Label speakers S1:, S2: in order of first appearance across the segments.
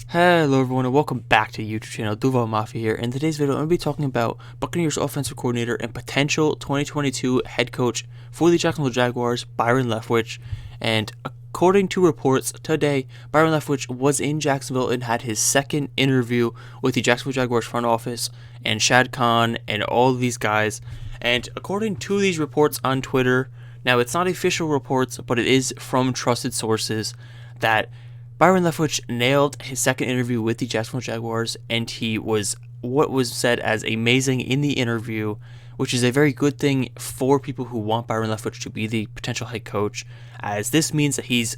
S1: Hello everyone and welcome back to the YouTube channel. Duval Mafia here. In today's video, I'm going to be talking about Buccaneers offensive coordinator and potential 2022 head coach for the Jacksonville Jaguars, Byron Leftwich. And according to reports today, Byron Leftwich was in Jacksonville and had his second interview with the Jacksonville Jaguars front office and Shad Khan and all of these guys. And according to these reports on Twitter, now it's not official reports, but it is from trusted sources that Byron Leftwich nailed his second interview with the Jacksonville Jaguars, and he was what was said as amazing in the interview, which is a very good thing for people who want Byron Leftwich to be the potential head coach, as this means that he's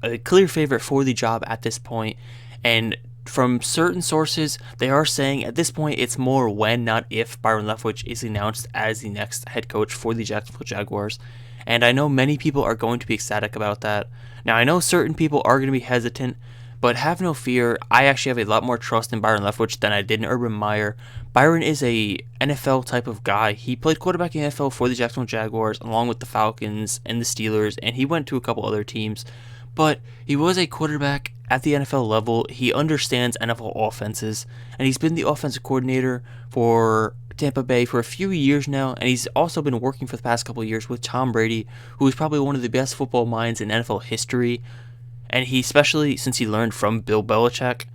S1: a clear favorite for the job at this point. And from certain sources, they are saying at this point it's more when, not if, Byron Leftwich is announced as the next head coach for the Jacksonville Jaguars. And I know many people are going to be ecstatic about that. Now, I know certain people are going to be hesitant, but have no fear. I actually have a lot more trust in Byron Leftwich than I did in Urban Meyer. Byron is a NFL type of guy. He played quarterback in the NFL for the Jacksonville Jaguars, along with the Falcons and the Steelers, and he went to a couple other teams. But he was a quarterback at the NFL level. He understands NFL offenses, and he's been the offensive coordinator for Tampa Bay for a few years now, and he's also been working for the past couple of years with Tom Brady, who is probably one of the best football minds in NFL history. And he, especially since he learned from Bill Belichick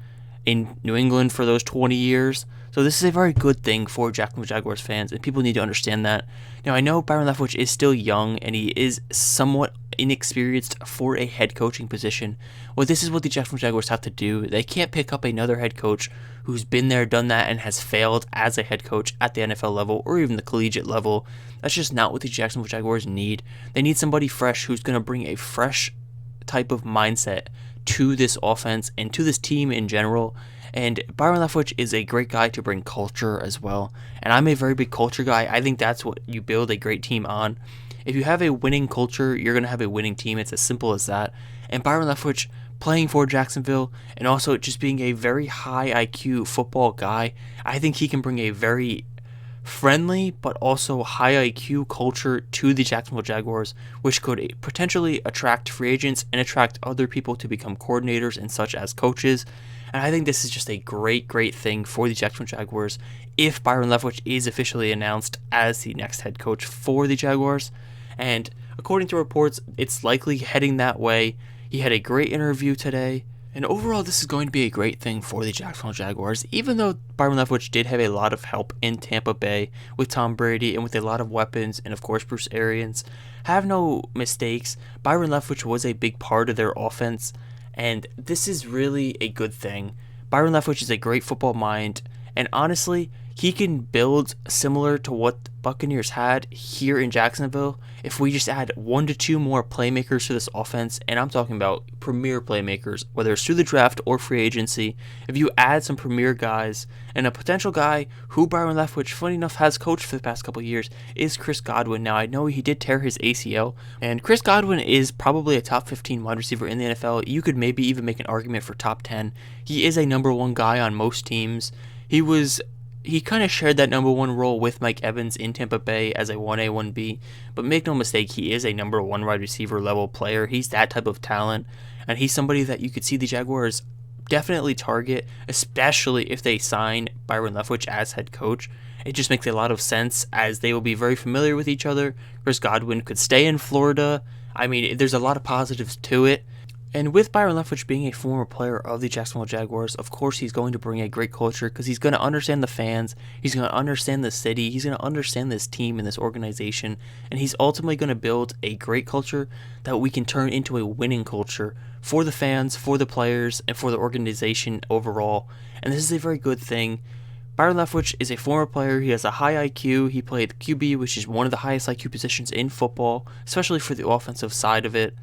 S1: in New England for those 20 years. So this is a very good thing for Jacksonville Jaguars fans, and people need to understand that. Now, I know Byron Leftwich is still young, and he is somewhat inexperienced for a head coaching position. Well, this is what the Jacksonville Jaguars have to do. They can't pick up another head coach who's been there, done that, and has failed as a head coach at the NFL level or even the collegiate level. That's just not what the Jacksonville Jaguars need. They need somebody fresh who's going to bring a fresh type of mindset to this offense and to this team in general. And Byron Leftwich is a great guy to bring culture as well. And I'm a very big culture guy. I think that's what you build a great team on. If you have a winning culture, you're going to have a winning team. It's as simple as that. And Byron Leftwich, playing for Jacksonville and also just being a very high IQ football guy, I think he can bring a very friendly but also high IQ culture to the Jacksonville Jaguars, which could potentially attract free agents and attract other people to become coordinators and such as coaches. And I think this is just a great thing for the Jacksonville Jaguars if Byron Leftwich is officially announced as the next head coach for the Jaguars. And according to reports, it's likely heading that way. He had a great interview today. And overall, this is going to be a great thing for the Jacksonville Jaguars, even though Byron Leftwich did have a lot of help in Tampa Bay with Tom Brady and with a lot of weapons, and of course Bruce Arians. Have no mistakes, Byron Leftwich was a big part of their offense, and this is really a good thing. Byron Leftwich is a great football mind, and honestly, he can build similar to what the Buccaneers had here in Jacksonville if we just add 1 to 2 more playmakers to this offense, and I'm talking about premier playmakers, whether it's through the draft or free agency. If you add some premier guys and a potential guy who Byron Leftwich, funny enough, has coached for the past couple of years is Chris Godwin. Now, I know he did tear his ACL, and Chris Godwin is probably a top 15 wide receiver in the NFL. You could maybe even make an argument for top 10. He is a number 1 guy on most teams. He kind of shared that number 1 role with Mike Evans in Tampa Bay as a 1A, 1B, but make no mistake, he is a number 1 wide receiver level player. He's that type of talent, and he's somebody that you could see the Jaguars definitely target, especially if they sign Byron Leftwich as head coach. It just makes a lot of sense as they will be very familiar with each other. Chris Godwin could stay in Florida. I mean, there's a lot of positives to it. And with Byron Leftwich being a former player of the Jacksonville Jaguars, of course he's going to bring a great culture because he's going to understand the fans, he's going to understand the city, he's going to understand this team and this organization, and he's ultimately going to build a great culture that we can turn into a winning culture for the fans, for the players, and for the organization overall. And this is a very good thing. Byron Leftwich is a former player. He has a high IQ. He played QB, which is one of the highest IQ positions in football, especially for the offensive side of it.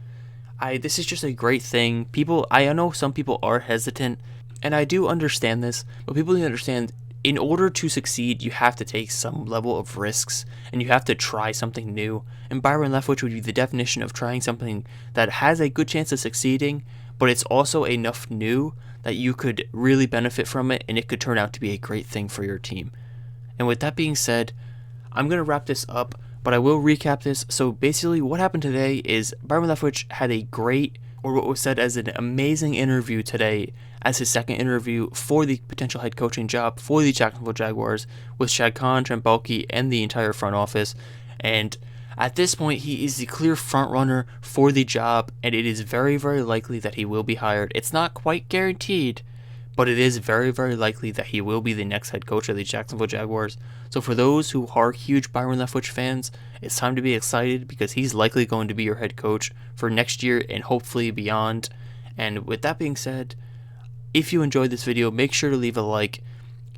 S1: This is just a great thing. I know some people are hesitant, and I do understand this, but people need to understand, in order to succeed, you have to take some level of risks, and you have to try something new. And Byron Leftwich would be the definition of trying something that has a good chance of succeeding, but it's also enough new that you could really benefit from it, and it could turn out to be a great thing for your team. And with that being said, I'm going to wrap this up, but I will recap this. So basically what happened today is Byron Leftwich had a great or what was said as an amazing interview today as his second interview for the potential head coaching job for the Jacksonville Jaguars with Shad Khan, Trent Baalke, and the entire front office. And at this point, he is the clear front runner for the job, and it is very, very likely that he will be hired. It's not quite guaranteed, but it is very, very likely that he will be the next head coach of the Jacksonville Jaguars. So for those who are huge Byron Leftwich fans, it's time to be excited because he's likely going to be your head coach for next year and hopefully beyond. And with that being said, if you enjoyed this video, make sure to leave a like.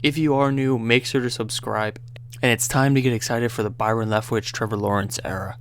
S1: If you are new, make sure to subscribe. And it's time to get excited for the Byron Leftwich, Trevor Lawrence era.